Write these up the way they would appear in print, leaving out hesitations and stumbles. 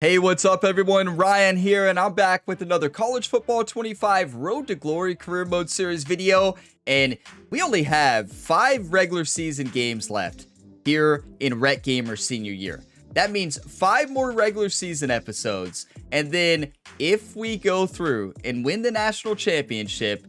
Hey, what's up everyone? Ryan here, and I'm back with another College Football 25 Road to Glory Career Mode Series video, and we only have 5 regular season games left here in Rhett Gamer's senior year. That means 5 more regular season episodes, and then if we go through and win the national championship,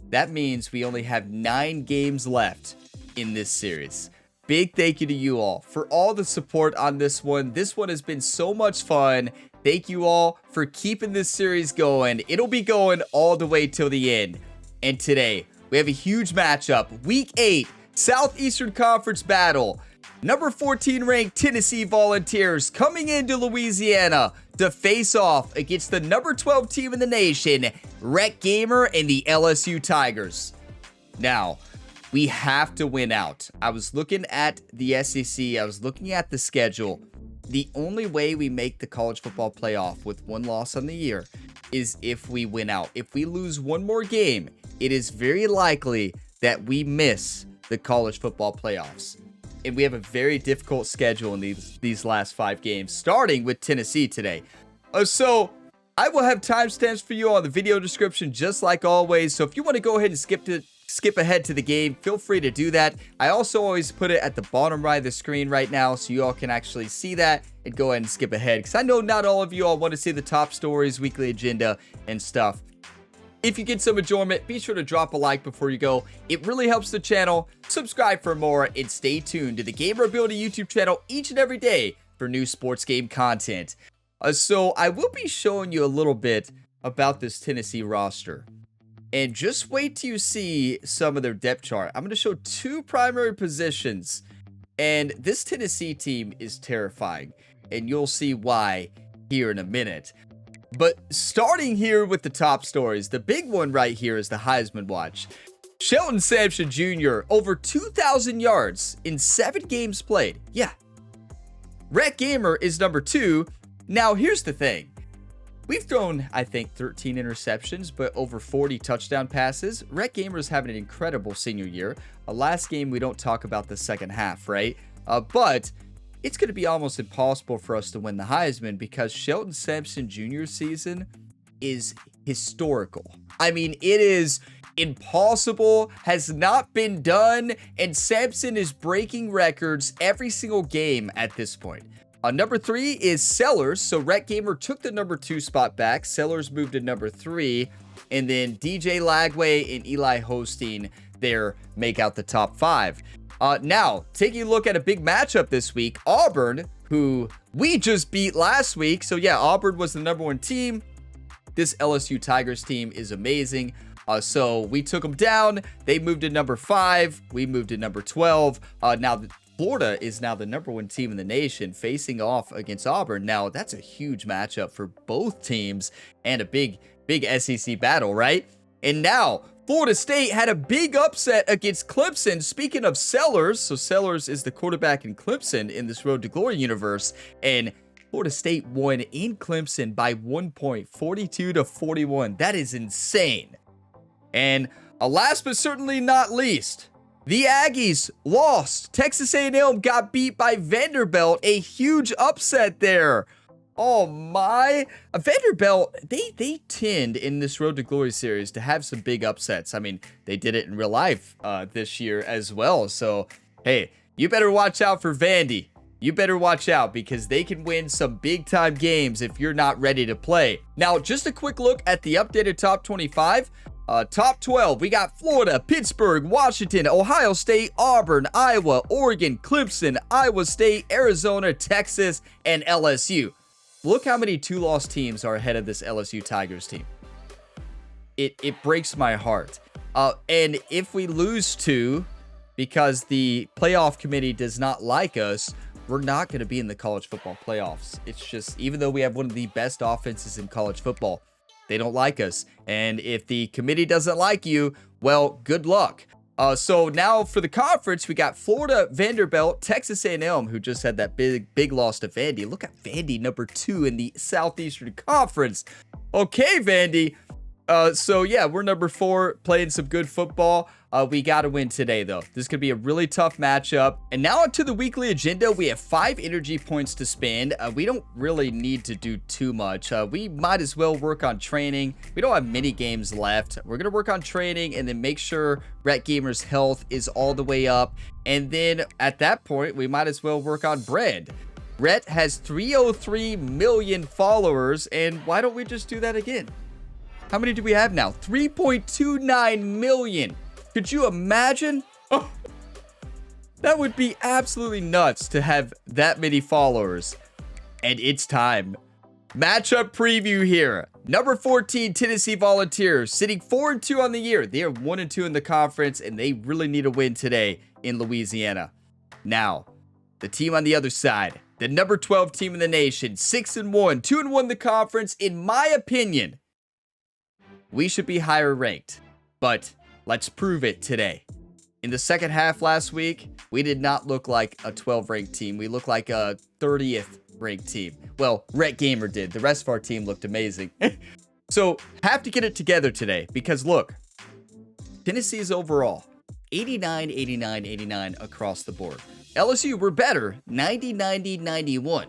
that means we only have 9 games left in this series. Big thank you to you all for all the support on this one. This one has been so much fun. Thank you all for keeping this series going. It'll be going all the way till the end. And today, we have a huge matchup. Week 8, Southeastern Conference battle. Number 14 ranked Tennessee Volunteers coming into Louisiana to face off against the number 12 team in the nation, Rhett Gamer and the LSU Tigers. Now, we have to win out. I was looking at the SEC. I was looking at the schedule. The only way we make the college football playoff with 1 loss on the year is if we win out. If we lose 1 more game, it is very likely that we miss the college football playoffs. And we have a very difficult schedule in these last 5 games, starting with Tennessee today. So I will have timestamps for you on the video description, just like always. So if you want to go ahead and skip ahead to the game, feel free to do that. I also always put it at the bottom right of the screen right now so you all can actually see that and go ahead and skip ahead, because I know not all of you all want to see the top stories, weekly agenda, and stuff. If you get some enjoyment, be sure to drop a like before you go. It really helps the channel. Subscribe for more and stay tuned to the Gamer Ability YouTube channel each and every day for new sports game content. So I will be showing you a little bit about this Tennessee roster. And just wait till you see some of their depth chart. I'm going to show 2 primary positions. And this Tennessee team is terrifying. And you'll see why here in a minute. But starting here with the top stories, the big one right here is the Heisman watch. Shelton Sampson Jr., over 2,000 yards in 7 games played. Yeah. Rhett Gamer is number 2. Now, here's the thing. We've thrown, I think, 13 interceptions, but over 40 touchdown passes. Rhett Gamer is having an incredible senior year. Last game, we don't talk about the second half, right? But it's going to be almost impossible for us to win the Heisman because Shelton Sampson Jr.'s season is historical. I mean, it is impossible, has not been done, and Sampson is breaking records every single game at this point. Number 3 is Sellers. So Rhett Gamer took the number 2 spot back. Sellers moved to number 3. And then DJ Lagway and Eli Hosteen there make out the top 5. Now, taking a look at a big matchup this week, Auburn, who we just beat last week. So yeah, Auburn was the number 1 team. This LSU Tigers team is amazing. So we took them down. They moved to number 5. We moved to number 12. Now, Florida is now the number 1 team in the nation facing off against Auburn. Now, that's a huge matchup for both teams and a big SEC battle, right? And now, Florida State had a big upset against Clemson. Speaking of Sellers, so Sellers is the quarterback in Clemson in this Road to Glory universe, and Florida State won in Clemson by 1 point, 42-41. That is insane. And last but certainly not least, the Aggies lost. Texas A&M got beat by Vanderbilt. A huge upset there. Oh my. Vanderbilt, they tend in this Road to Glory series to have some big upsets. I mean, they did it in real life this year as well. So, hey, you better watch out for Vandy. You better watch out because they can win some big time games if you're not ready to play. Now, just a quick look at the updated top 25. Top 12, we got Florida, Pittsburgh, Washington, Ohio State, Auburn, Iowa, Oregon, Clemson, Iowa State, Arizona, Texas, and LSU. Look how many 2-loss teams are ahead of this LSU Tigers team. It breaks my heart. And if we lose 2 because the playoff committee does not like us, we're not going to be in the college football playoffs. It's just, even though we have one of the best offenses in college football, they don't like us. And if the committee doesn't like you, well, good luck. So now for the conference, we got Florida, Vanderbilt, Texas A&M, who just had that big loss to Vandy. Look at Vandy, number 2 in the Southeastern Conference. Okay, Vandy. So yeah, we're number 4, playing some good football. We got to win today, though. This could be a really tough matchup. And now onto the weekly agenda. We have 5 energy points to spend. We don't really need to do too much. We might as well work on training. We don't have many games left. We're going to work on training and then make sure Rhett Gamer's health is all the way up. And then at that point, we might as well work on bread. Rhett has 303 million followers. And why don't we just do that again? How many do we have now? 3.29 million. Could you imagine? Oh, that would be absolutely nuts to have that many followers. And it's time. Matchup preview here. Number 14, Tennessee Volunteers, sitting 4-2 on the year. They are 1-2 in the conference, and they really need a win today in Louisiana. Now, the team on the other side, the number 12 team in the nation, 6-1, 2-1 in the conference. In my opinion, we should be higher ranked, but let's prove it today. In the second half last week, we did not look like a 12 ranked team. We looked like a 30th ranked team. Well, Rhett Gamer did. The rest of our team looked amazing. So have to get it together today because look, Tennessee's overall 89, 89, 89 across the board. LSU were better, 90, 90, 91.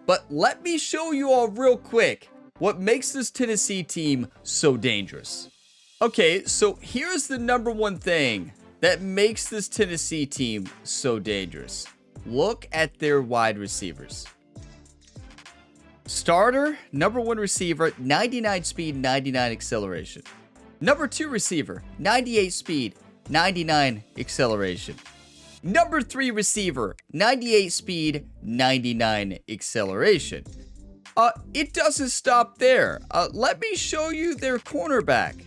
But let me show you all real quick what makes this Tennessee team so dangerous. Okay, so here's the number one thing that makes this Tennessee team so dangerous. Look at their wide receivers. Starter, number 1 receiver, 99 speed, 99 acceleration. Number 2 receiver, 98 speed, 99 acceleration. Number 3 receiver, 98 speed, 99 acceleration. It doesn't stop there. Let me show you their cornerback.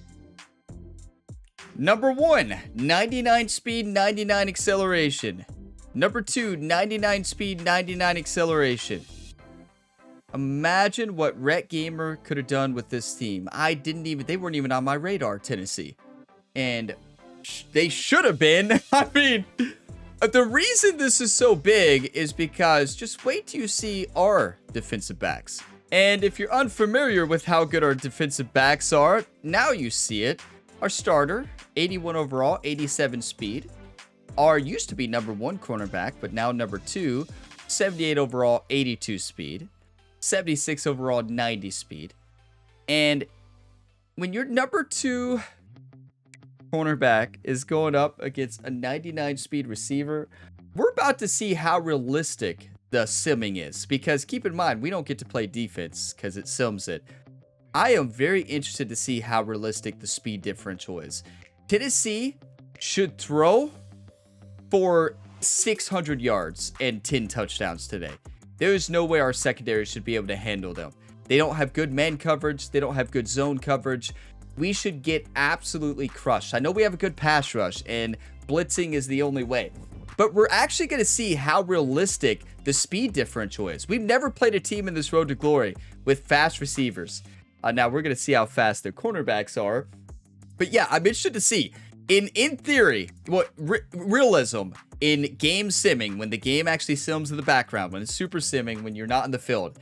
Number 1, 99 speed, 99 acceleration. Number 2, 99 speed, 99 acceleration. Imagine what Rhett Gamer could have done with this team. They weren't even on my radar, Tennessee. And they should have been. I mean, the reason this is so big is because just wait till you see our defensive backs. And if you're unfamiliar with how good our defensive backs are, now you see it. Our starter, 81 overall, 87 speed. Our used to be number 1 cornerback, but now number 2, 78 overall, 82 speed. 76 overall, 90 speed. And when your number 2 cornerback is going up against a 99 speed receiver, we're about to see how realistic the simming is. Because keep in mind, we don't get to play defense because it sims it. I am very interested to see how realistic the speed differential is. Tennessee should throw for 600 yards and 10 touchdowns today. There is no way our secondary should be able to handle them. They don't have good man coverage. They don't have good zone coverage. We should get absolutely crushed. I know we have a good pass rush and blitzing is the only way. But we're actually going to see how realistic the speed differential is. We've never played a team in this road to glory with fast receivers. Now we're going to see how fast their cornerbacks are. But yeah, I'm interested to see. In theory, what realism in game simming, when the game actually sims in the background, when it's super simming, when you're not in the field,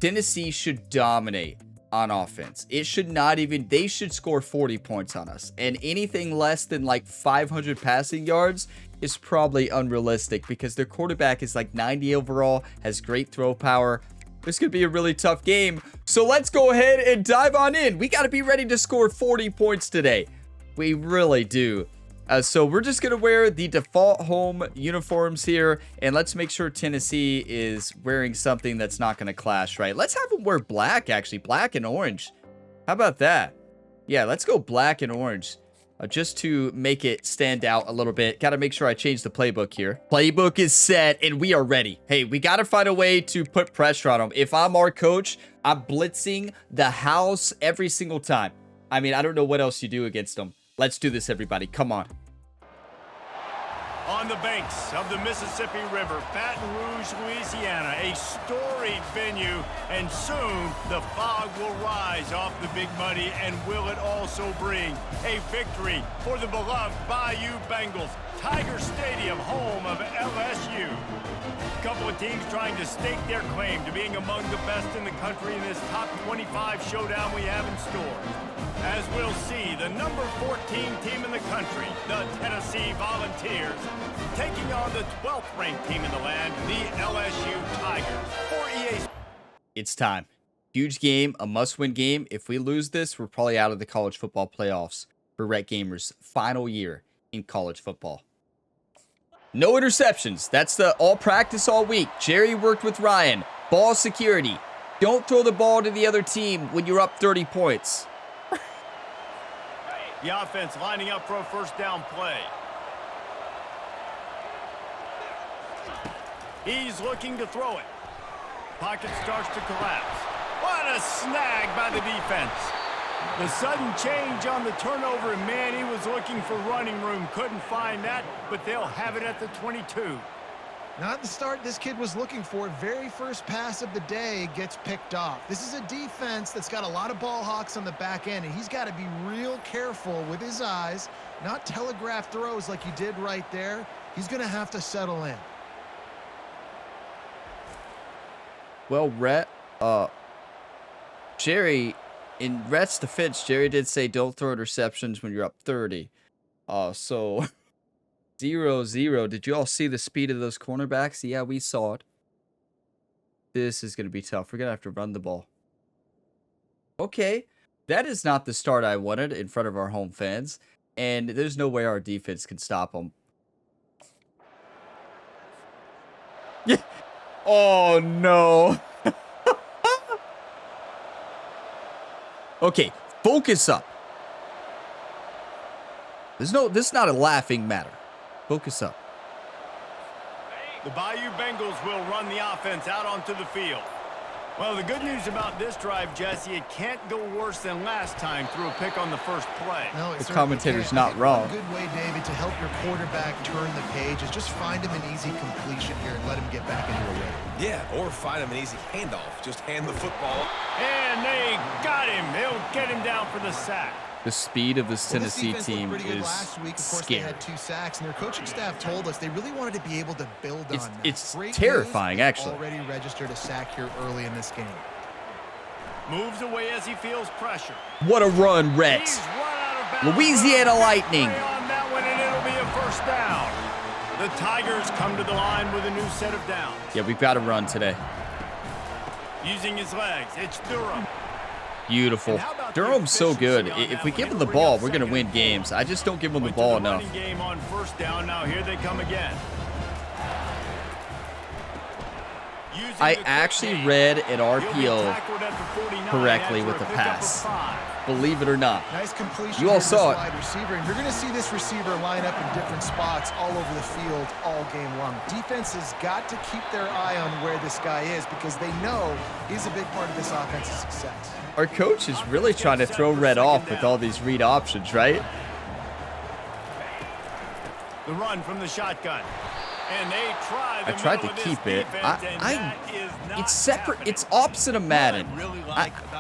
Tennessee should dominate on offense. It should not even, they should score 40 points on us. And anything less than like 500 passing yards is probably unrealistic because their quarterback is like 90 overall, has great throw power. This could be a really tough game. So let's go ahead and dive on in. We got to be ready to score 40 points today. We really do. So we're just going to wear the default home uniforms here. And let's make sure Tennessee is wearing something that's not going to clash, right? Let's have them wear black, actually. Black and orange. How about that? Yeah, let's go black and orange. Just to make it stand out a little bit. Got to make sure I change the playbook here. Playbook is set and we are ready. Hey, we got to find a way to put pressure on them. If I'm our coach, I'm blitzing the house every single time. I mean, I don't know what else you do against them. Let's do this, everybody. Come on. On the banks of the Mississippi River, Baton Rouge, Louisiana, a storied venue, and soon the fog will rise off the Big Muddy, and will it also bring a victory for the beloved Bayou Bengals, Tiger Stadium, home of LSU. couple of teams trying to stake their claim to being among the best in the country in this top 25 showdown we have in store. As we'll see, the number 14 team in the country, the Tennessee Volunteers, taking on the 12th ranked team in the land, the LSU Tigers. For EA. It's time. Huge game, a must-win game. If we lose this, we're probably out of the college football playoffs for Rhett Gamer's final year in college football. No interceptions. That's the all practice all week. Jerry worked with Ryan. Ball security. Don't throw the ball to the other team when you're up 30 points. The offense lining up for a first down play. He's looking to throw it. Pocket starts to collapse. What a snag by the defense. The sudden change on the turnover, and man, he was looking for running room. Couldn't find that, but they'll have it at the 22. Not the start this kid was looking for. Very first pass of the day gets picked off. This is a defense that's got a lot of ball hawks on the back end, and he's got to be real careful with his eyes, not telegraph throws like he did right there. He's going to have to settle in. Well, Rhett, Jerry, in Rhett's defense, Jerry did say don't throw interceptions when you're up 30. So 0-0. Did you all see the speed of those cornerbacks? Yeah, we saw it. This is going to be tough. We're going to have to run the ball. Okay, that is not the start I wanted in front of our home fans. And there's no way our defense can stop them. Yeah. Oh, no. Okay, focus up. This is not a laughing matter. Focus up. The Bayou Bengals will run the offense out onto the field. Well, the good news about this drive, Jesse, it can't go worse than last time through a pick on the first play. No, the commentator's not wrong. A good way, David, to help your quarterback turn the page is just find him an easy completion here and let him get back into a rhythm. Yeah, or find him an easy handoff. Just hand the football. And they got him. They'll get him down for the sack. The speed of this Tennessee team pretty good is last week. Of course, scary. they had 2 sacks, and their coaching staff told us they really wanted to be able to build on that. It's Great terrifying, news, actually. Already registered a sack here early in this game. Moves away as he feels pressure. What a run, Rhett. He's run out of bounds. Louisiana Lightning. On that one, and it'll be a first down. The Tigers come to the line with a new set of downs. Yeah, we've got to run today. Using his legs, it's Durham. Beautiful. Durham's so good. If we give him the ball, we're going to win games. I just don't give him the ball enough. Game on first down. Now here they come again. I actually read an RPO correctly with the pass. Believe it or not. Nice completion. You all saw it. Wide receiver, and you're going to see this receiver line up in different spots all over the field all game long. Defense has got to keep their eye on where this guy is because they know he's a big part of this offense's success. Our coach is really trying to throw Red off with all these read options, right? The run from the shotgun. And they I tried to keep it. It's separate. It's opposite of Madden.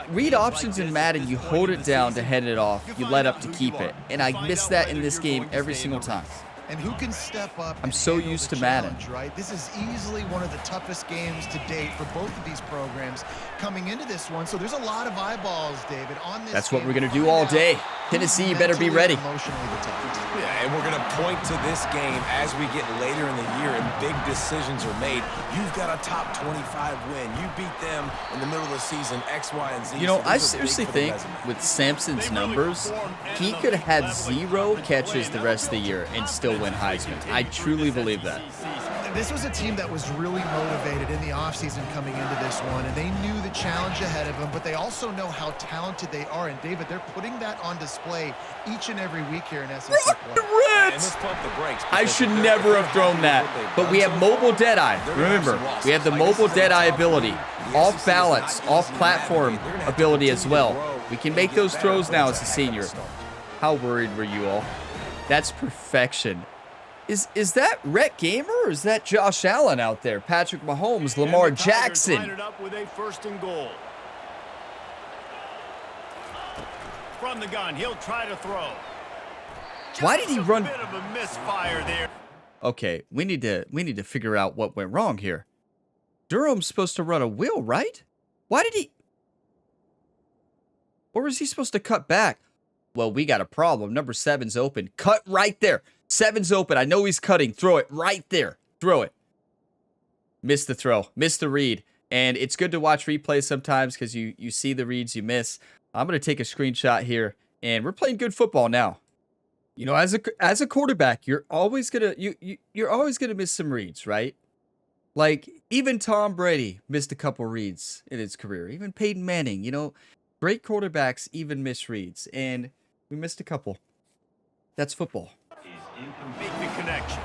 Read options in Madden, you hold it down to head it off. You let up to keep it. And I miss that in this game every single time. And who can step up? I'm so used to Madden. Right? This is easily one of the toughest games to date for both of these programs coming into this one. So there's a lot of eyeballs, David, on this. That's what we're going to do all day. Tennessee, you better be ready. Yeah, and we're going to point to this game as we get later in the year and big decisions are made. You've got a top 25 win. You beat them in the middle of the season, X, Y, and Z. You know, I seriously think with Sampson's numbers, he could have had 0 catches the rest of the year and still win Heisman. I truly believe that. This was a team that was really motivated in the offseason coming into this one, and they knew the challenge ahead of them, but they also know how talented they are. And, David, they're putting that on display each and every week here in SEC play. I should never have thrown that, but we have mobile Deadeye. Remember, we have the mobile Deadeye ability, off-balance, off-platform ability as well. We can make those throws now as a senior. How worried were you all? That's perfection. Is that Rhett Gamer or is that Josh Allen out there? Patrick Mahomes, Lamar Jackson. Up with a first and goal. From the gun, he'll try to throw. Why did he run? Bit of a misfire there. Okay, we need to figure out what went wrong here. Durham's supposed to run a wheel, right? Why did he? Or was he supposed to cut back? Well, we got a problem. Number 7's open. Cut right there. 7's open. I know he's cutting. Throw it right there. Throw it. Missed the throw. Missed the read. And it's good to watch replays sometimes because you see the reads you miss. I'm going to take a screenshot here. And we're playing good football now. You know, as a quarterback, you're always gonna you're always gonna miss some reads, right? Like even Tom Brady missed a couple reads in his career. Even Peyton Manning, you know, great quarterbacks even miss reads, and we missed a couple. That's football. Make the connection.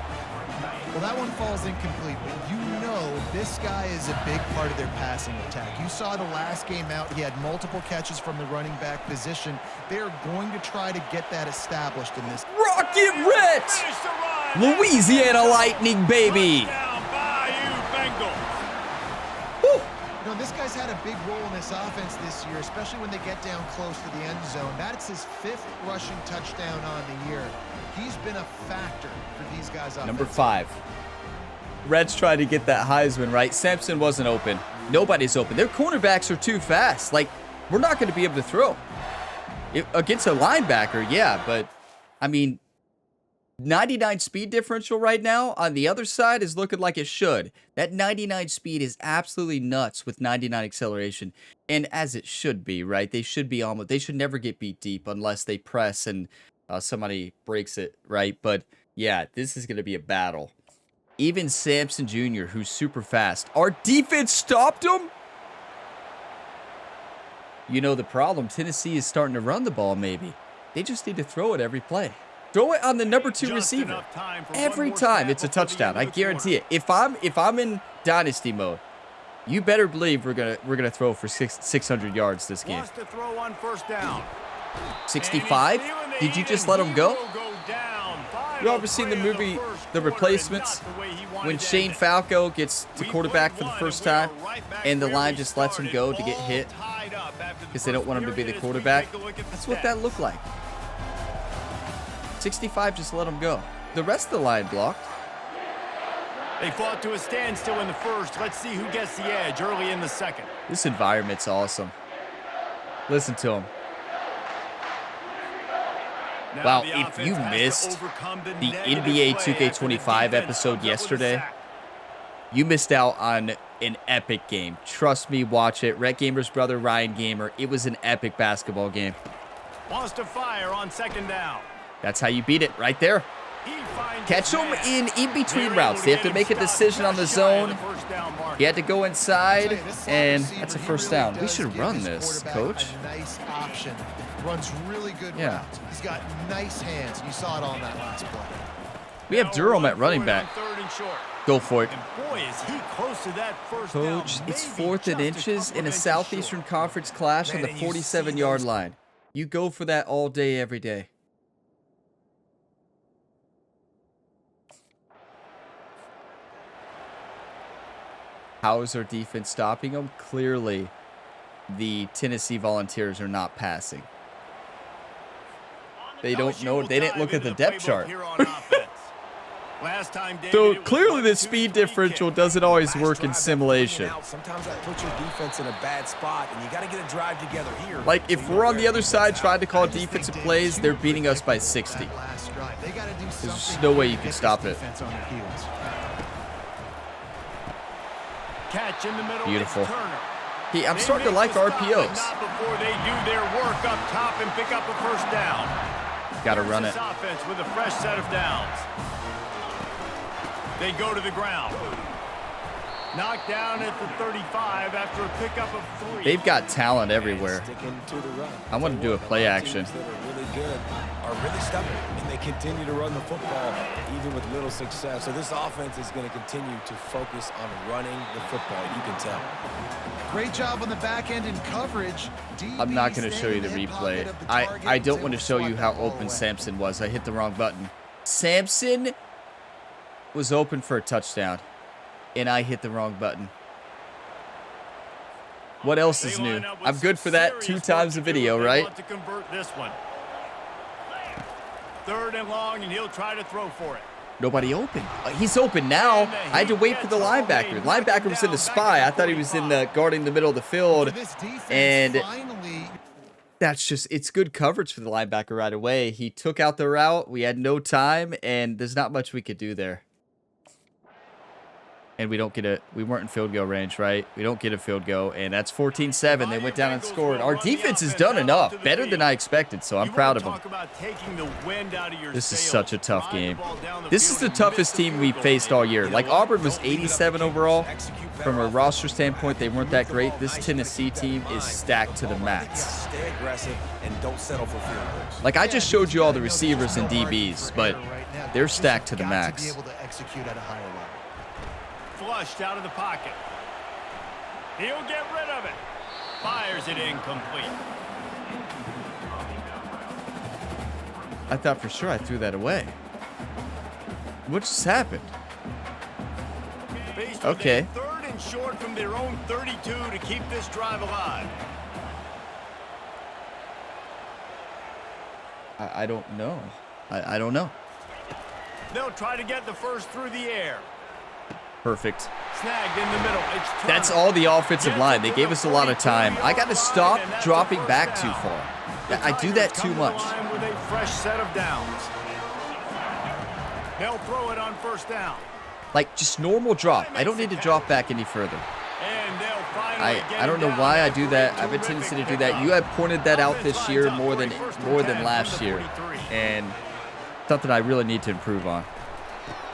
Well, that one falls incomplete, but you know this guy is a big part of their passing attack. You saw the last game out. He had multiple catches from the running back position. They're going to try to get that established in this. Rocket Red! Louisiana Lightning, baby! You know, this guy's had a big role in this offense this year, especially when they get down close to the end zone. That's his 5th rushing touchdown on the year. He's been a factor for these guys. Number 5. Reds tried to get that Heisman, right? Sampson wasn't open. Nobody's open. Their cornerbacks are too fast. Like, we're not going to be able to throw. Against a linebacker, yeah, but, I mean, 99 speed differential right now on the other side is looking like it should. That 99 speed is absolutely nuts with 99 acceleration, and as it should be, right? They should be almost. They should never get beat deep unless they press and somebody breaks it, right? But yeah, this is going to be a battle. Even Sampson Jr., who's super fast, our defense stopped him. You know the problem. Tennessee is starting to run the ball. Maybe they just need to throw it every play. Throw it on the number 2 receiver. Every time it's a touchdown. I guarantee it. If I'm in dynasty mode, you better believe we're gonna throw for 600 yards this game. 65? Did you just let him go? You ever seen the movie The Replacements? When Shane Falco gets to quarterback for the first time, and the line just lets him go to get hit because they don't want him to be the quarterback. That's what that looked like. 65 just let him go. The rest of the line blocked. They fought to a standstill in the first. Let's see who gets the edge early in the second. This environment's awesome. Listen to him. Wow, if you missed the NBA 2K25 episode yesterday, you missed out on an epic game. Trust me, watch it. Rhett Gamer's brother, Ryan Gamer. It was an epic basketball game. Wants to fire on second down. That's how you beat it, right there. Catch them in between routes. They have to make a decision on the zone. He had to go inside, and that's a first down. We should run this, coach. Nice option. Runs really good routes. He's got nice hands. You saw it on that last play. We have Durham at running back. Go for it. Boy, is he close to that first down. Coach, it's 4th and inches in a Southeastern Conference clash on the 47-yard line. You go for that all day, every day. How is our defense stopping them? Clearly, the Tennessee Volunteers are not passing. They don't know. They didn't look at the depth chart. So clearly the speed differential doesn't always work in simulation. Sometimes that puts your defense in a bad spot, and you got to get a drive together here. Like if we're on the other side trying to call defensive plays, they're beating us by 60. There's just no way you can stop it. Catch in the middle. Beautiful. I'm starting to like RPOs. Before they do their work up top and pick up a first down. Got to run it. Offense with a fresh set of downs. They go to the ground. Knocked down at the 35 after a pickup of 3. They've got talent everywhere. I want to do a play action. That are really good are really stubborn, and they continue to run the football even with little success. So this offense is going to continue to focus on running the football. You can tell. Great job on the back end in coverage. I'm not going to show you the replay. I don't want to show you how open Sampson was. I hit the wrong button. Sampson was open for a touchdown, and I hit the wrong button. What else is new? I'm good for that 2 times a video, right? To convert this one. 3rd and long, and he'll try to throw for it. Nobody open. He's open now. I had to wait for the linebacker. Linebacker was in the spy. I thought he was in the guarding the middle of the field. And that's just, it's good coverage for the linebacker right away. He took out the route. We had no time, and there's not much we could do there. And we weren't in field goal range, right? We don't get a field goal, and that's 14-7. They went down and scored. Our defense has done enough, better than I expected, so I'm proud of them. This is such a tough game. This is the toughest team we faced all year. Like, Auburn was 87 overall. From a roster standpoint, they weren't that great. This Tennessee team is stacked to the max. Stay aggressive and don't settle for field goals. Like, I just showed you all the receivers and DBs, but they're stacked to the max. Flushed out of the pocket. He'll get rid of it. Fires it incomplete. I thought for sure I threw that away. What just happened? Okay. Third and short from their own 32 to keep this drive alive. I don't know. I don't know. They'll try to get the first through the air. Perfect. Snagged in the middle. That's all the offensive line. They gave us a lot of time. I got to stop dropping back too far. I do that too much. With a fresh set of downs. They'll throw it on first down. Like, just normal drop. I don't need to drop back any further. And they'll finally I don't know why I do that. I have a tendency to do that. You have pointed that out this year more than last year. And something I really need to improve on.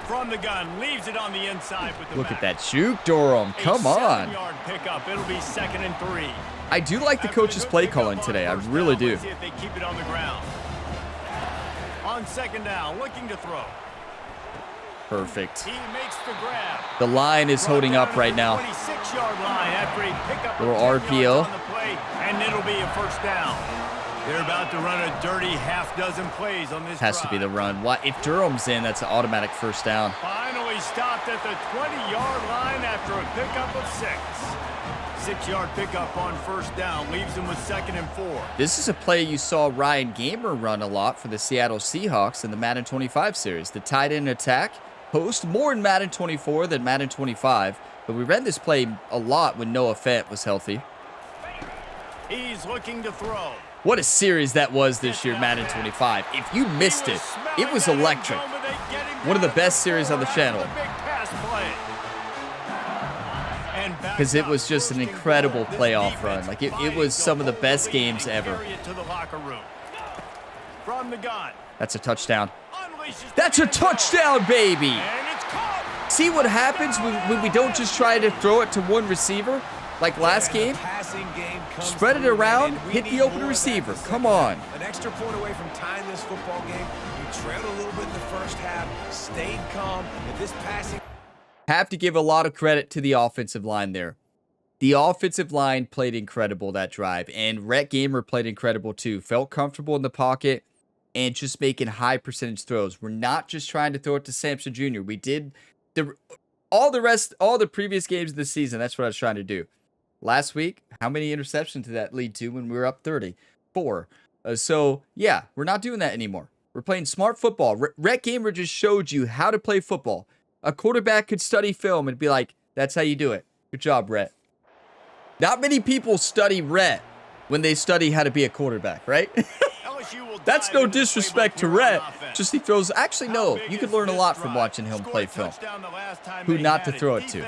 From the gun, leaves it on the inside with the Look at that juke, Durham. Come on. 7-yard pickup. It'll be 2nd and 3. I do like the coach's play calling today. I really do. See if they keep it on the ground. On 2nd down, looking to throw. Perfect. He makes the grab. The line is holding up right now. 26-yard line after a pickup. Little RPO. On the play, and it'll be a first down. They're about to run a dirty half-dozen plays on this Has drive. to be the run. What if Durham's in? That's an automatic first down. Finally stopped at the 20-yard line after a pickup of 6. 6-yard pickup on first down leaves them with 2nd and 4. This is a play you saw Ryan Gamer run a lot for the Seattle Seahawks in the Madden 25 series. The tight end attack post more in Madden 24 than Madden 25, but we ran this play a lot when Noah Fant was healthy. He's looking to throw. What a series that was this year, Madden 25. If you missed it, it was electric. One of the best series on the channel. Because it was just an incredible playoff run. Like, it was some of the best games ever. That's a touchdown. That's a touchdown, baby! See what happens when we don't just try to throw it to one receiver? Like last game? Spread it around, hit the open receiver. Come on. An extra point away from tying this football game. You trailed a little bit in the first half, stayed calm, and this passing... Have to give a lot of credit to the offensive line there. The offensive line played incredible that drive, and Rhett Gamer played incredible too. Felt comfortable in the pocket and just making high percentage throws. We're not just trying to throw it to Samson Jr. We did all the previous games of the season. That's what I was trying to do. Last week, how many interceptions did that lead to when we were up 30? 4. So, yeah, we're not doing that anymore. We're playing smart football. Rhett Gamer just showed you how to play football. A quarterback could study film and be like, that's how you do it. Good job, Rhett. Not many people study Rhett when they study how to be a quarterback, right? That's no disrespect to Rhett. Just he throws... Actually, no. You could learn a lot from watching him play film. Who not to throw it to.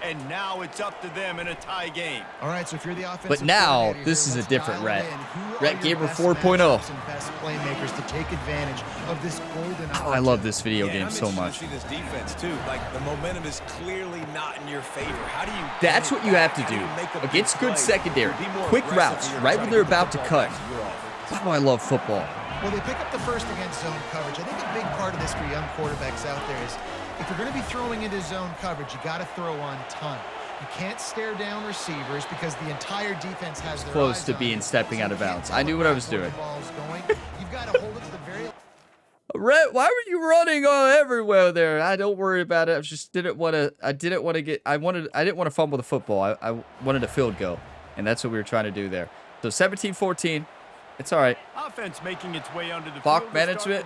And now it's up to them in a tie game. All right, so if you're the offensive but now, this is a different Rhett. Rhett Gamer 4.0. Playmakers to take advantage of this golden Oh, I love this video game so much. See this defense too. Like, the momentum is clearly not in your favor. How do you... That's what you have to do. Against good secondary. Quick routes, right when they're about to cut. Wow, I love football. Well, they pick up the first against zone coverage. I think a big part of this for young quarterbacks out there is if you're going to be throwing into zone coverage, you got to throw on ton. You can't stare down receivers because the entire defense has their close eyes to on being you. stepping out of bounds. I knew what I was doing. You've got to hold it to the very... Rhett, why were you running everywhere there? I don't worry about it. I just didn't want to. I didn't want to fumble the football. I wanted a field goal, and that's what we were trying to do there. So 17-14. It's all right. Offense making its way under the Clock field management.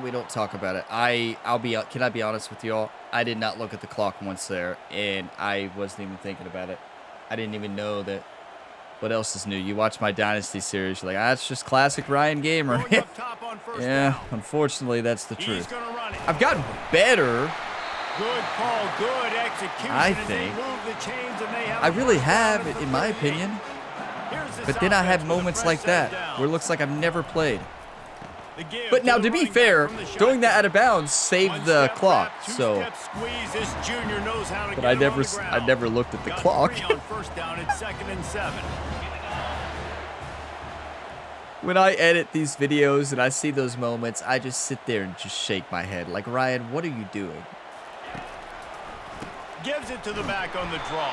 We don't talk about it. Can I be honest with y'all? I did not look at the clock once there, and I wasn't even thinking about it. I didn't even know that. What else is new? You watch my Dynasty series, you're like, that's just classic Ryan Gamer. Yeah, unfortunately, that's the truth. I've gotten better. Good call, good execution. I think. I really have, in my opinion. But then I have moments like that where it looks like I've never played. But now, to be fair, throwing that out of bounds saved the clock. So, but I never looked at the clock. When I edit these videos and I see those moments, I just sit there and just shake my head. Like, Ryan, what are you doing? Gives it to the back on the draw.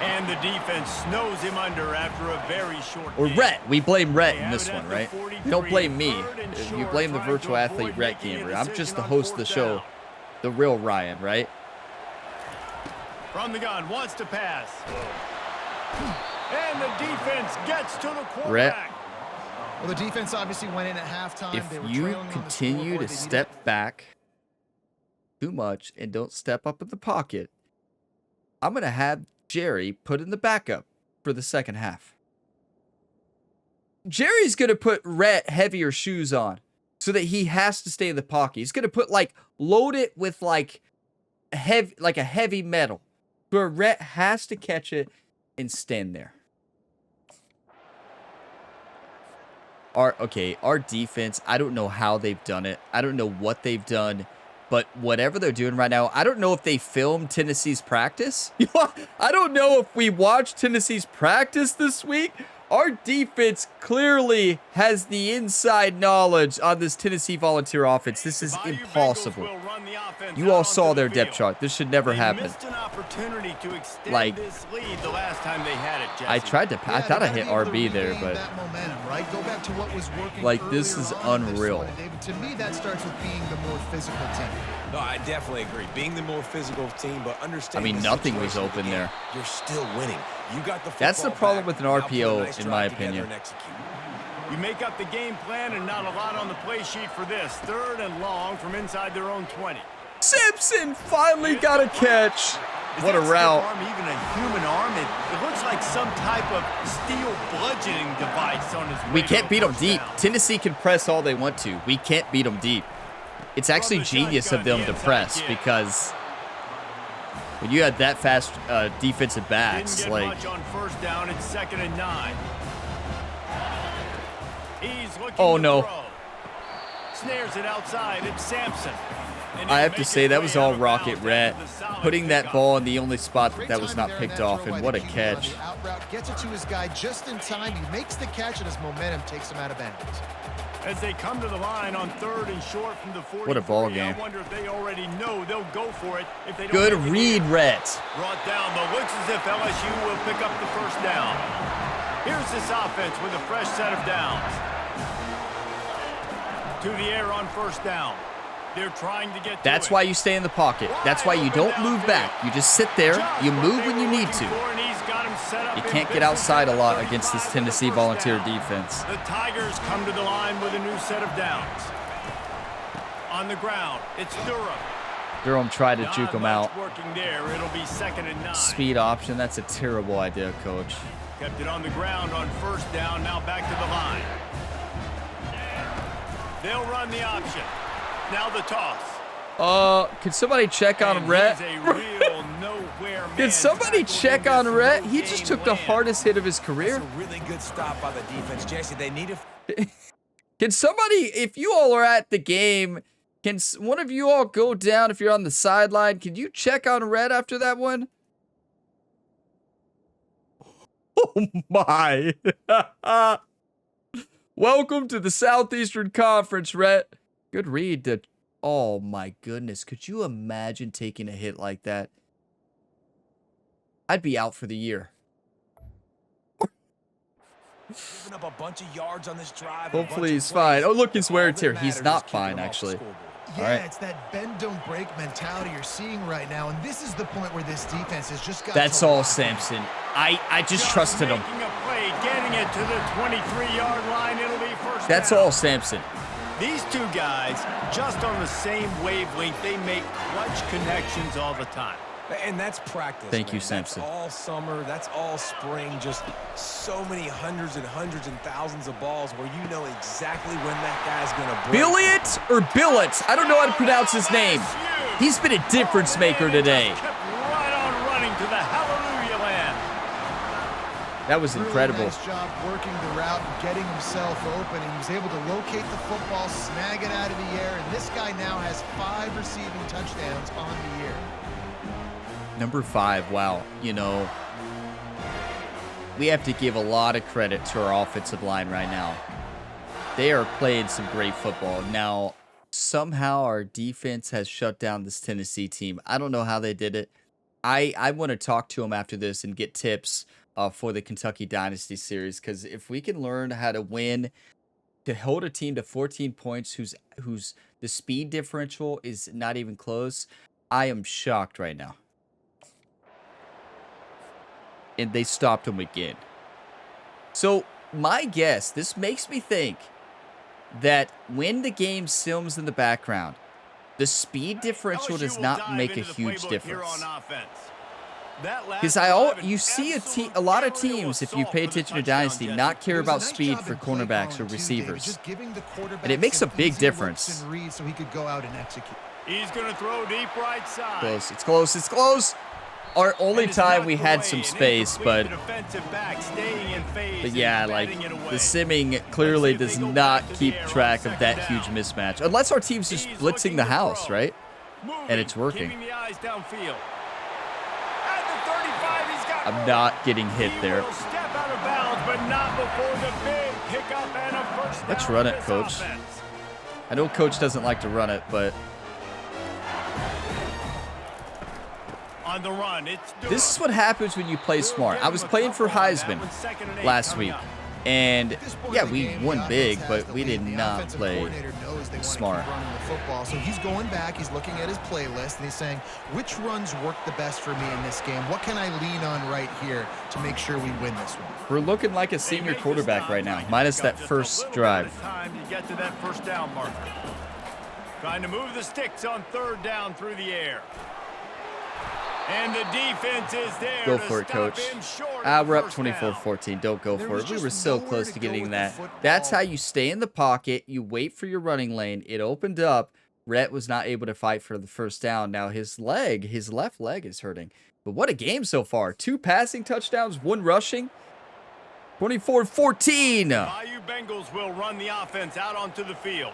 And the defense snows him under after a very short Or game. Rhett. We blame Rhett in this one, right? Don't blame me. You blame the virtual athlete Rhett Gamer. I'm just the host of the show, the real Ryan, right? From the gun, wants to pass. And the defense gets to the quarterback. Well, the defense obviously went in at halftime. If They were you trailing on the continue scoreboard. to step back too much and don't step up in the pocket, I'm going to have Jerry put in the backup for the second half. Jerry's going to put Rhett heavier shoes on so that he has to stay in the pocket. He's going to put load it with a heavy metal where Rhett has to catch it and stand there. Our defense, I don't know how they've done it. I don't know what they've done. But whatever they're doing right now, I don't know if they filmed Tennessee's practice. I don't know if we watched Tennessee's practice this week. Our defense clearly has the inside knowledge on this Tennessee Volunteer offense. This is impossible. You all saw their depth chart. This should never happen. Like, I tried to. I thought I hit RB there, but like this is unreal. To me, that starts with being the more physical team. No, I definitely agree. Being the more physical team, but understand. I mean, nothing was open there. You're still winning. You got the. That's the problem with an RPO, in my opinion. You make up the game plan and not a lot on the play sheet for this. 3rd and long from inside their own 20. Simpson finally got a catch. What a route. Even a human arm, it looks like some type of steel bludgeoning device on his. We can't beat them deep. Tennessee can press all they want to. We can't beat them deep. It's actually genius of them to press because when you have that fast defensive backs, like. Much on 1st down, it's 2nd and 9. He's looking Oh to no. throw. Snares it outside. It's Sampson. I have to say that was all Rocket Rat, putting that ball in the only spot that was not picked off, and what a catch. Gets it to his guy just in time. He makes the catch, and his momentum takes him out of bounds. As they come to the line on 3rd and short from the 40. What a ball game. I wonder if they already know they'll go for it if they don't. Good read, Rhett. Brought down, but looks as if LSU will pick up the 1st down. Here's this offense with a fresh set of downs. To the air on 1st down. They're trying to get. That's why you stay in the pocket. That's why you don't move back. You just sit there. You move when you need to. You can't get outside a lot against this Tennessee Volunteer defense. The Tigers come to the line with a new set of downs. On the ground, it's Durham. Durham tried to juke him out. Working there. It'll be 2nd and 9. Speed option. That's a terrible idea, coach. Kept it on the ground on 1st down. Now back to the line. They'll run the option. Now the toss. Can somebody check on Rhett? Can somebody check on Rhett? He just took the hardest hit of his career. That's a really good stop by the defense, Jesse. They need a. Can somebody, if you all are at the game, can one of you all go down if you're on the sideline? Can you check on Rhett after that one? Oh my. Welcome to the Southeastern Conference, Rhett. Good read to. Oh my goodness. Could you imagine taking a hit like that? I'd be out for the year. Giving up a bunch of yards on this drive. Hopefully he's fine. Oh, look, his wear and tear. He's not fine, actually. Yeah, right. It's that bend don't break mentality you're seeing right now, and this is the point where this defense has just got. That's all, Sampson. I just trusted him. Getting it to the 23-yard line. It'll be 1st That's down. all, Sampson. These two guys, just on the same wavelength, they make clutch connections all the time. And that's practice. Thank man. you, Simpson. That's all summer. That's all spring. Just so many hundreds and thousands of balls where you know exactly when that guy's going to break. Billiot or Billets? I don't know how to pronounce his name. He's been a difference maker today. Kept right on running to the hallelujah land. That was incredible. Really nice job working the route and getting himself open. He was able to locate the football, snag it out of the air, and this guy now has 5 receiving touchdowns on the year. Number 5, wow. You know, we have to give a lot of credit to our offensive line right now. They are playing some great football. Now, somehow our defense has shut down this Tennessee team. I don't know how they did it. I want to talk to them after this and get tips for the Kentucky Dynasty series, because if we can learn how to win, to hold a team to 14 points whose the speed differential is not even close, I am shocked right now. And they stopped him again. So my guess, this makes me think that when the game sims in the background, the speed differential LSU does will not dive make a into the huge playbook here difference. on offense. That last Because drive, you an see absolute a lot of aerial teams, if you assault pay for the attention to touchdown, Dynasty, Jesse. not care It was a about nice speed job for in play cornerbacks or calling, too, David, receivers. just giving the quarterbacks And it makes a some big easy difference. looks and reads so he could go out and execute. He's going to throw deep right side. Close. It's close. It's close. Our only time we had some space, but yeah, like the simming clearly does not keep track of that huge mismatch. Unless our team's just blitzing the house, right? And it's working. I'm not getting hit there. Let's run it, Coach. I know Coach doesn't like to run it, but on the run, this is what happens when you play smart. I was playing for Heisman last week, and yeah, we won big, but we did not play smart. Football. So he's going back, he's looking at his playlist, and he's saying, which runs work the best for me in this game? What can I lean on right here to make sure we win this one? We're looking like a senior quarterback right now, minus that first drive. Time to get to that first down marker. Trying to move the sticks on 3rd down through the air. And the defense is there. Go for it, Coach. We're up 24-14. Don't go for it. We were so close to getting that. That's how you stay in the pocket. You wait for your running lane. It opened up. Rhett was not able to fight for the first down. Now his left leg is hurting. But what a game so far. 2 passing touchdowns, 1 rushing. 24-14. Bayou Bengals will run the offense out onto the field.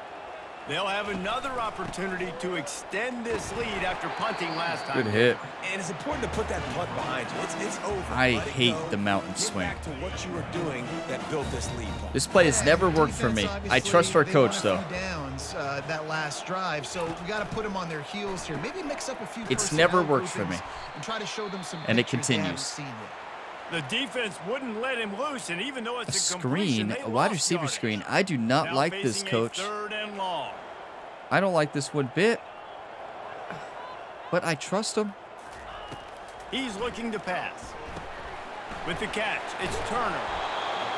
They'll have another opportunity to extend this lead after punting last time. Good hit. And it's important to put that punt behind you. It's over. I Let it hate go. the mountain Get swing. back to what you were doing that built this lead. This play has never worked for me. I trust our coach, though. Downs, that last drive, so we got to put them on their heels here. Maybe mix up a few. It's never worked for me. And try to show them some. And it pictures they haven't continues. seen yet. The defense wouldn't let him loose, and even though A it's a completion, screen, they a wide lost receiver yardage. screen. I do not Now like this, facing a Coach. 3rd and long. I don't like this one bit. But I trust him. He's looking to pass. With the catch, it's Turner.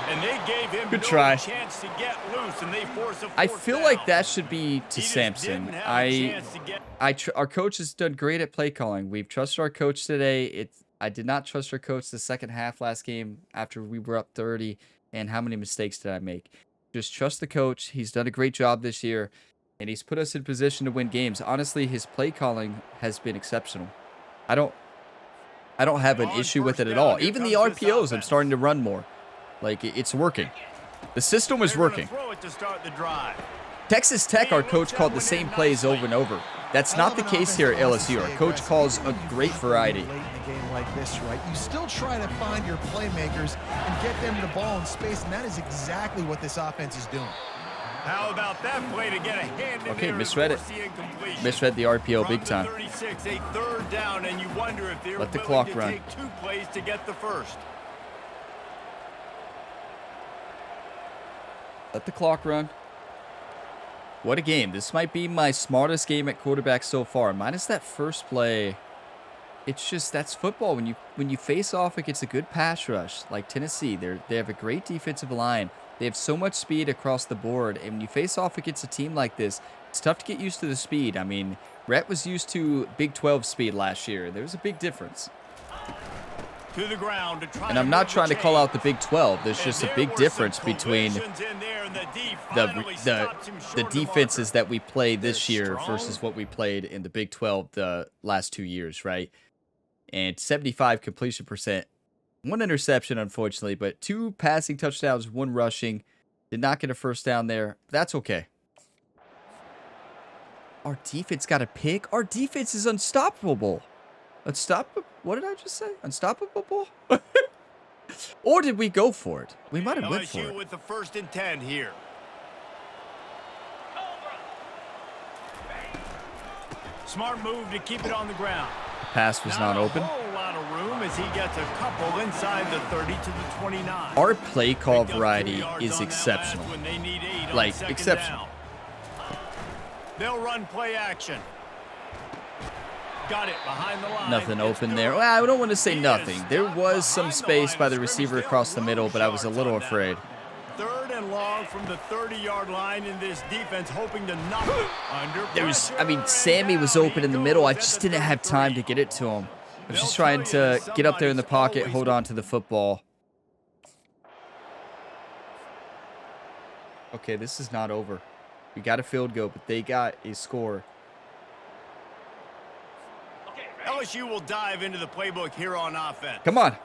And they gave him Good no try. chance to get loose, and they force a 4th I feel down. like that should be to He just Sampson. didn't have a chance to get- Our coach has done great at play calling. We've trusted our coach today. I did not trust our coach the second half last game after we were up 30. And how many mistakes did I make? Just trust the coach. He's done a great job this year. And he's put us in position to win games. Honestly, his play calling has been exceptional. I don't have an issue with it at all. Even the RPOs, I'm starting to run more. Like, it's working. The system is They're gonna working. throw it to start the drive. Texas Tech, our coach called the same plays over and over. That's not the case here at LSU. Our coach calls a great variety. Late in a game like this, right? You still try to find your playmakers and get them the ball in space, and that is exactly what this offense is doing. How about that play to get a hand in Okay, there and misread it. force the incompletion? Misread the RPO From big the time. 36, a 3rd down, and you wonder if they're Let the willing clock to run. take 2 plays to get the first. Let the clock run. What a game. This might be my smartest game at quarterback so far. Minus that first play. It's just, that's football. When you face off against a good pass rush like Tennessee, they have a great defensive line. They have so much speed across the board, and when you face off against a team like this, it's tough to get used to the speed. I mean, Rhett was used to Big 12 speed last year. There's a big difference. To the ground to try, and I'm not trying to call out the Big 12. There's just a big difference between the defenses that we played this year versus what we played in the Big 12 the last 2 years, right? And 75 completion percent. 1 interception, unfortunately, but 2 passing touchdowns, 1 rushing. Did not get a first down there. That's okay. Our defense got a pick. Our defense is unstoppable. Unstoppable? What did I just say? Unstoppable? Or did we go for it? We might have went for it. LSU with the 1st and 10 here. Smart move to keep it on the ground. Pass was not open. A whole lot of room as he gets a couple inside the 30 to the 29. Our play call variety is exceptional. Like, exceptional. They'll run play action. Got it behind the line. Nothing open there. Well, I don't want to say nothing. There was some space by the receiver across the middle, but I was a little afraid. 3rd and long from the 30-yard line in this defense, hoping to knock it under. Sammy was open in the middle. I just didn't have time to get it to him. I was just trying to get up there in the pocket, hold on to the football. Okay, this is not over. We got a field goal, but they got a score. LSU will dive into the playbook here on offense. Come on.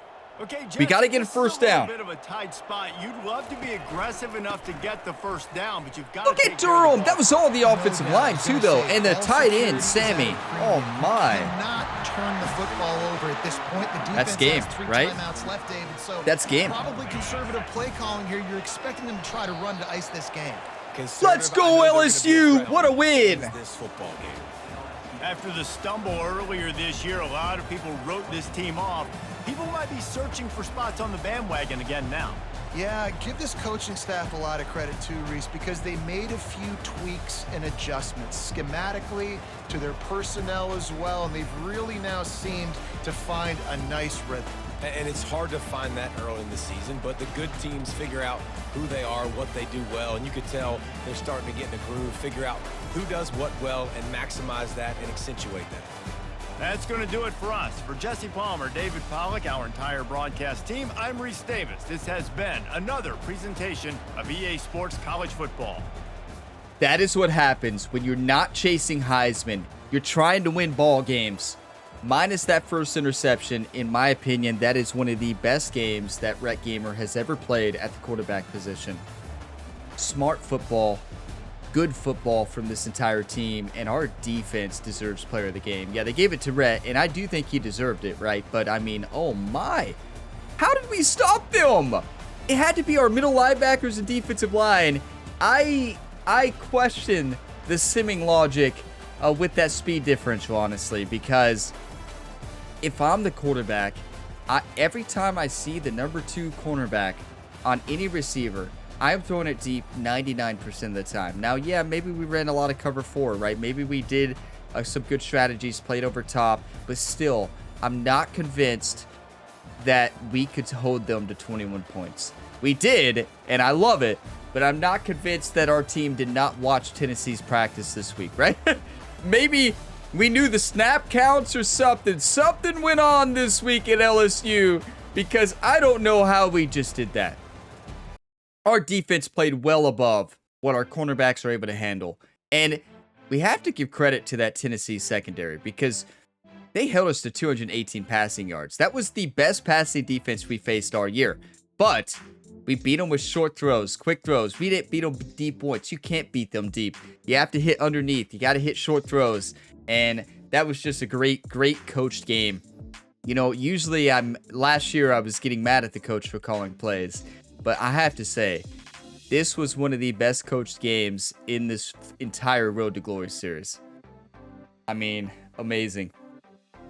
Okay, Jeff, we got to get a first down. A bit of a tight spot. You'd love to be aggressive enough to get the first down, but you've got Look at Durham. That was all the offensive line, too, though. And the tight end, Sammy. Oh, my. Not turn the football over at this point. The defense That's game, has 3 right? timeouts left, David. So that's game. Probably conservative play calling here. You're expecting them to try to run to ice this game. Let's go, LSU. What a win. This football game. After the stumble earlier this year, a lot of people wrote this team off. People might be searching for spots on the bandwagon again now. Yeah, give this coaching staff a lot of credit too, Reese, because they made a few tweaks and adjustments schematically to their personnel as well, and they've really now seemed to find a nice rhythm. And it's hard to find that early in the season, but the good teams figure out who they are, what they do well, and you could tell they're starting to get in a groove, figure out who does what well, and maximize that and accentuate that. That's going to do it for us. For Jesse Palmer, David Pollack, our entire broadcast team, I'm Reese Davis. This has been another presentation of EA Sports College Football. That is what happens when you're not chasing Heisman. You're trying to win ball games. Minus that first interception, in my opinion, that is one of the best games that Rhett Gamer has ever played at the quarterback position. Smart football, good football from this entire team, and our defense deserves player of the game. Yeah, they gave it to Rhett, and I do think he deserved it, right? But, I mean, oh my. How did we stop them? It had to be our middle linebackers and defensive line. I question the simming logic with that speed differential, honestly, because if I'm the quarterback, every time I see the number 2 cornerback on any receiver, I'm throwing it deep 99% of the time. Now, yeah, maybe we ran a lot of cover 4, right? Maybe we did some good strategies, played over top, but still, I'm not convinced that we could hold them to 21 points. We did, and I love it, but I'm not convinced that our team did not watch Tennessee's practice this week, right? Maybe we knew the snap counts or something. Something went on this week at LSU, because I don't know how we just did that. Our defense played well above what our cornerbacks are able to handle. And we have to give credit to that Tennessee secondary, because they held us to 218 passing yards. That was the best passing defense we faced all year. But we beat them with short throws, quick throws. We didn't beat them deep points. You can't beat them deep. You have to hit underneath. You got to hit short throws. And that was just a great coached game. You know, usually last year I was getting mad at the coach for calling plays. But I have to say, this was one of the best coached games in this entire Road to Glory series. I mean, amazing.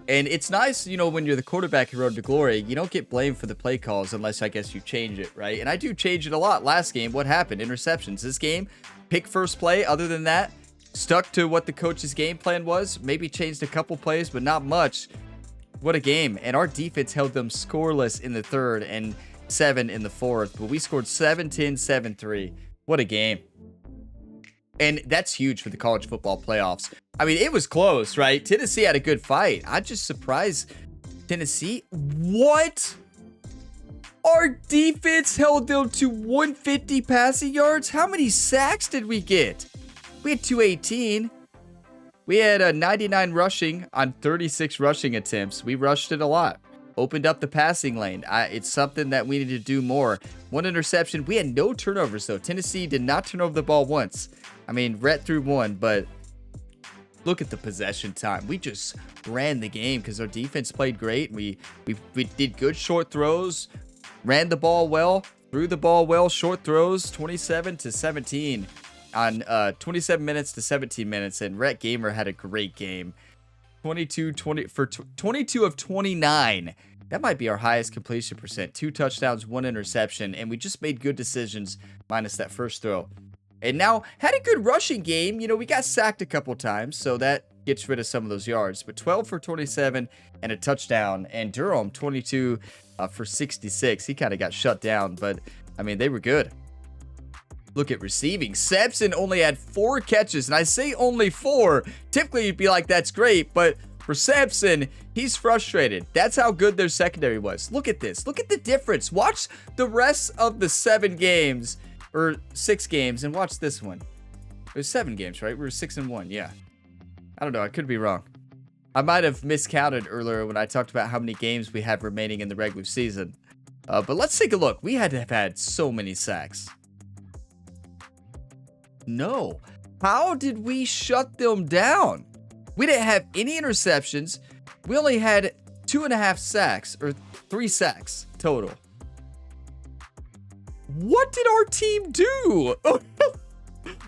And it's nice, you know, when you're the quarterback in Road to Glory, you don't get blamed for the play calls unless, I guess, you change it, right? And I do change it a lot. Last game, what happened? Interceptions. This game, pick first play. Other than that, stuck to what the coach's game plan was. Maybe changed a couple plays, but not much. What a game. And our defense held them scoreless in the third. And 7 in the fourth, but we scored 7-10, 7-3. What a game. And that's huge for the college football playoffs. I mean, it was close, right? Tennessee had a good fight. I just surprised Tennessee. What? Our defense held them to 150 passing yards. How many sacks did we get? We had 218. We had 99 rushing on 36 rushing attempts. We rushed it a lot. Opened up the passing lane. It's something that we need to do more. 1 interception. We had no turnovers, though. Tennessee did not turn over the ball once. I mean, Rhett threw 1, but look at the possession time. We just ran the game because our defense played great. We did good short throws, ran the ball well, threw the ball well, short throws, 27-17 on 27 minutes to 17 minutes, and Rhett Gamer had a great game. 22 of 29. That might be our highest completion percent. 2 touchdowns, 1 interception, and we just made good decisions minus that first throw. And now had a good rushing game. You know, we got sacked a couple times, so that gets rid of some of those yards. But 12 for 27 and a touchdown. And Durham, 22 for 66. He kind of got shut down, but I mean, they were good. Look at receiving. Sebson only had 4 catches, and I say only 4. Typically, you'd be like, that's great, but for Sebson, he's frustrated. That's how good their secondary was. Look at this. Look at the difference. Watch the rest of the 7 games, or 6 games, and watch this one. It was 7 games, right? We were 6-1, yeah. I don't know. I could be wrong. I might have miscounted earlier when I talked about how many games we have remaining in the regular season. But let's take a look. We had to have had so many sacks. No. How did we shut them down? We didn't have any interceptions. We only had 2.5 sacks, or 3 sacks total. What did our team do?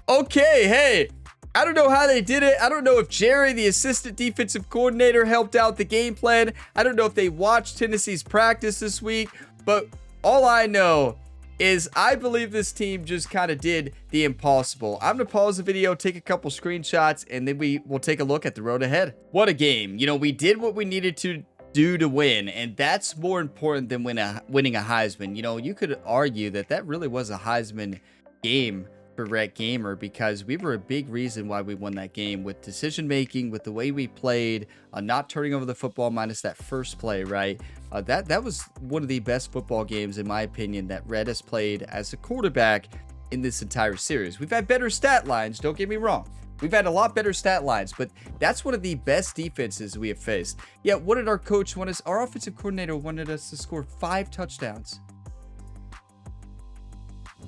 Okay, hey, I don't know how they did it. I don't know if Jerry, the assistant defensive coordinator, helped out the game plan. I don't know if they watched Tennessee's practice this week, but all I know is I believe this team just kind of did the impossible. I'm going to pause the video, take a couple screenshots, and then we will take a look at the road ahead. What a game. You know, we did what we needed to do to win, and that's more important than winning a Heisman. You know, you could argue that really was a Heisman game for Rhett Gamer, because we were a big reason why we won that game with decision making, with the way we played, not turning over the football minus that first play, right? That was one of the best football games, in my opinion, that Rhett has played as a quarterback in this entire series. We've had better stat lines, don't get me wrong. We've had a lot better stat lines, but that's one of the best defenses we have faced. Yeah, what did our coach want us? Our offensive coordinator wanted us to score 5 touchdowns.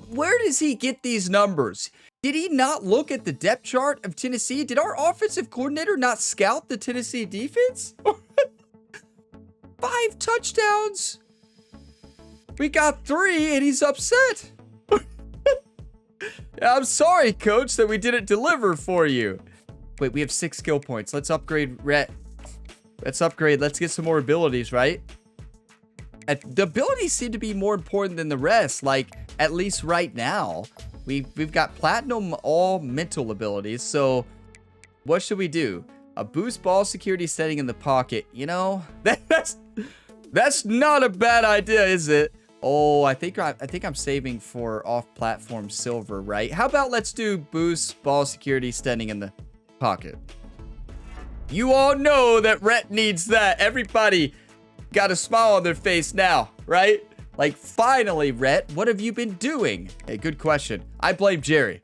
Where does he get these numbers? Did he not look at the depth chart of Tennessee? Did our offensive coordinator not scout the Tennessee defense? 5 touchdowns. We got 3 and he's upset. I'm sorry, coach, that we didn't deliver for you. Wait, we have 6 skill points. Let's upgrade Rhett. Let's upgrade. Let's get some more abilities, right? The abilities seem to be more important than the rest. Like, at least right now, we've got platinum all mental abilities. So what should we do? A boost ball security setting in the pocket. You know, that's not a bad idea, is it? Oh, I think I'm saving for off-platform silver, right? How about let's do boost ball security standing in the pocket. You all know that Rhett needs that. Everybody got a smile on their face now, right? Like, finally, Rhett, what have you been doing? Hey, good question. I blame Jerry.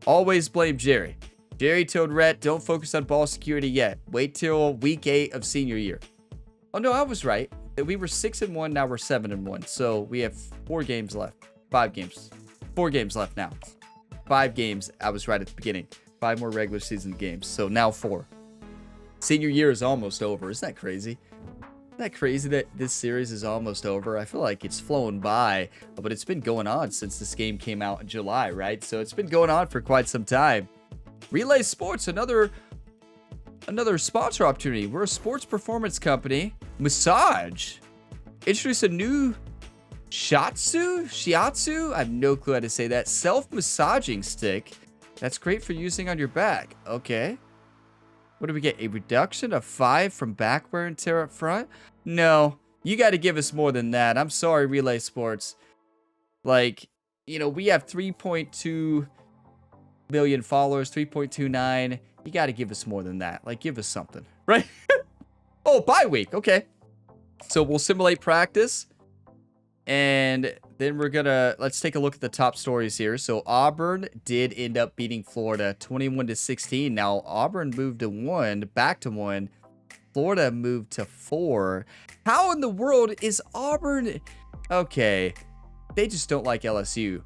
Always blame Jerry. Jerry told Rhett, don't focus on ball security yet. Wait till week 8 of senior year. Oh, no, I was right. We were 6-1, now we're 7-1. So we have 4 games left. 5 games. 4 games left now. 5 games. I was right at the beginning. 5 more regular season games. So now 4. Senior year is almost over. Isn't that crazy? Isn't that crazy that this series is almost over? I feel like it's flown by, but it's been going on since this game came out in July, right? So it's been going on for quite some time. Relay Sports, another sponsor opportunity. We're a sports performance company. Massage. Introduce a new shiatsu? I have no clue how to say that. Self-massaging stick. That's great for using on your back. Okay. What do we get? A reduction of 5 from back wear and tear up front? No. You got to give us more than that. I'm sorry, Relay Sports. Like, you know, we have 3.2 million followers, 3.29. You got to give us more than that. Like, give us something, right? Oh, bye week. Okay. So we'll simulate practice. And then we're going to, let's take a look at the top stories here. So Auburn did end up beating Florida 21-16. Now Auburn moved to 1, back to 1. Florida moved to 4. How in the world is Auburn? Okay. They just don't like LSU.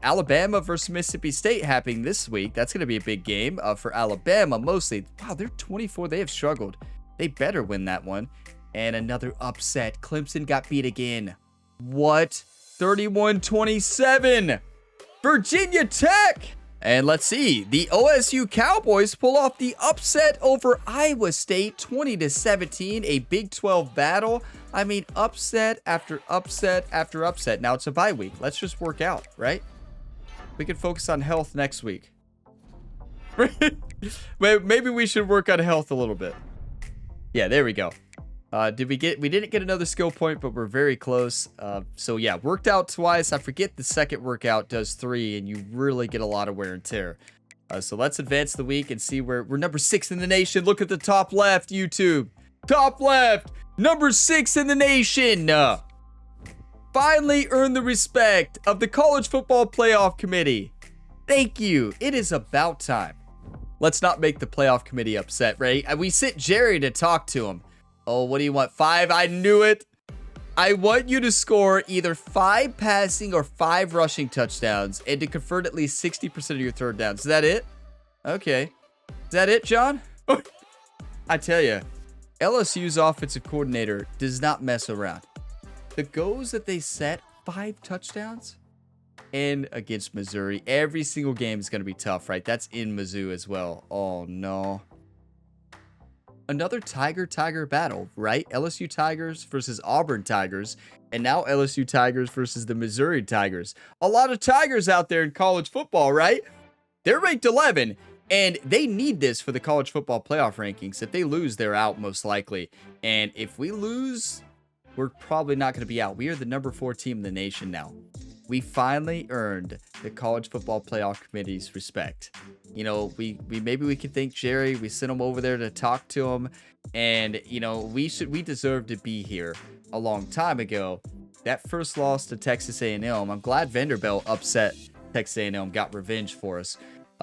Alabama versus Mississippi State happening this week. That's going to be a big game for Alabama mostly. Wow, they're 24. They have struggled. They better win that one. And another upset. Clemson got beat again. What? 31-27. Virginia Tech. And let's see. The OSU Cowboys pull off the upset over Iowa State 20-17. A Big 12 battle. I mean, upset after upset after upset. Now it's a bye week. Let's just work out, right? We can focus on health next week. Maybe we should work on health a little bit. Yeah, there we go. We didn't get another skill point, but we're very close. So yeah, worked out twice. I forget the second workout does 3, and you really get a lot of wear and tear. So let's advance the week and see where we're number 6 in the nation. Look at the top left, YouTube. Top left, number 6 in the nation. Finally earned the respect of the College Football Playoff Committee. Thank you. It is about time. Let's not make the playoff committee upset, right? We sent Jerry to talk to him. Oh, what do you want? 5? I knew it. I want you to score either 5 passing or 5 rushing touchdowns and to convert at least 60% of your third downs. Is that it? Okay. Is that it, John? I tell you, LSU's offensive coordinator does not mess around. The goals that they set, 5 touchdowns, and against Missouri, every single game is going to be tough, right? That's in Mizzou as well. Oh, no. Another Tiger battle, right? LSU Tigers versus Auburn Tigers, and now LSU Tigers versus the Missouri Tigers. A lot of Tigers out there in college football, right? They're ranked 11, and they need this for the college football playoff rankings. If they lose, they're out most likely. And if we lose, we're probably not going to be out. We are the number 4 team in the nation now. We finally earned the College Football Playoff Committee's respect. You know, maybe we could thank Jerry. We sent him over there to talk to him, and you know, we deserve to be here a long time ago. That first loss to Texas A&M, I'm glad Vanderbilt upset Texas A&M, got revenge for us.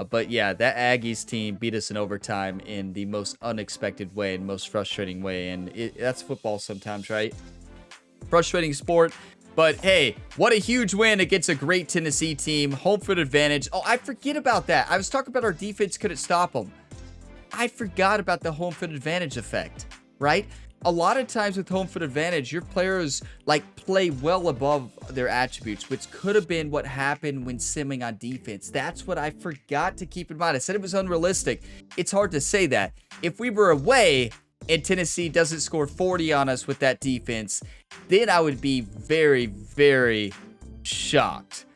But yeah, that Aggies team beat us in overtime in the most unexpected way and most frustrating way, and that's football sometimes, right? Frustrating sport. But hey, what a huge win against a great Tennessee team. Home field advantage. Oh, I forget about that. I was talking about our defense couldn't stop them. I forgot about the home field advantage effect, right? A lot of times with home field advantage, your players like play well above their attributes, which could have been what happened when simming on defense. That's what I forgot to keep in mind. I said it was unrealistic. It's hard to say that. If we were away and Tennessee doesn't score 40 on us with that defense, then I would be very, very shocked.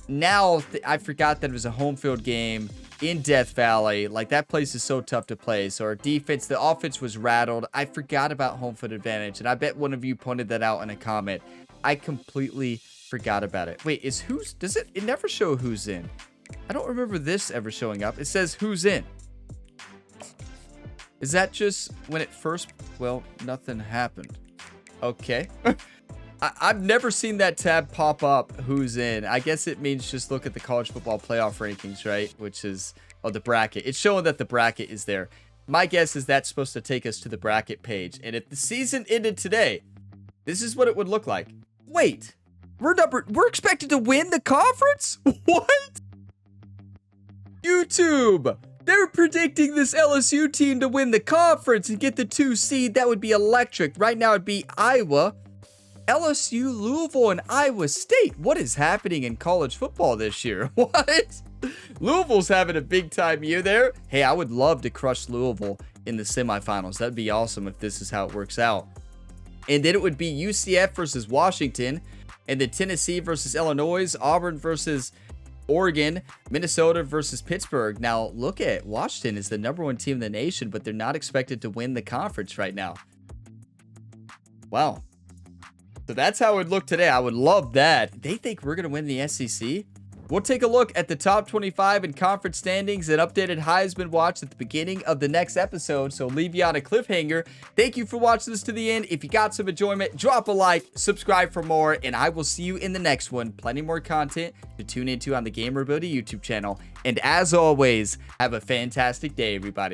Now, I forgot that it was a home field game in Death Valley. Like, that place is so tough to play. So our defense, the offense was rattled. I forgot about home field advantage, and I bet one of you pointed that out in a comment. I completely forgot about it. Wait, does it never show who's in? I don't remember this ever showing up. It says who's in. Is that just when it first... Well, nothing happened. Okay. I've never seen that tab pop up, who's in. I guess it means just look at the college football playoff rankings, right? Which is... Oh, the bracket. It's showing that the bracket is there. My guess is that's supposed to take us to the bracket page. And if the season ended today, this is what it would look like. Wait. We're expected to win the conference? What? YouTube! They're predicting this LSU team to win the conference and get the 2 seed. That would be electric. Right now it'd be Iowa, LSU, Louisville, and Iowa State. What is happening in college football this year? What? Louisville's having a big time year there. Hey, I would love to crush Louisville in the semifinals. That'd be awesome if this is how it works out. And then it would be UCF versus Washington, and then Tennessee versus Illinois, Auburn versus Oregon, Minnesota versus Pittsburgh. Now, look at Washington is the number 1 team in the nation, but they're not expected to win the conference right now. Wow. So that's how it looked today. I would love that. They think we're going to win the SEC? We'll take a look at the top 25 in conference standings and updated Heisman watch at the beginning of the next episode, so leave you on a cliffhanger. Thank you for watching this to the end. If you got some enjoyment, drop a like, subscribe for more, and I will see you in the next one. Plenty more content to tune into on the Gamer Ability YouTube channel. And as always, have a fantastic day, everybody.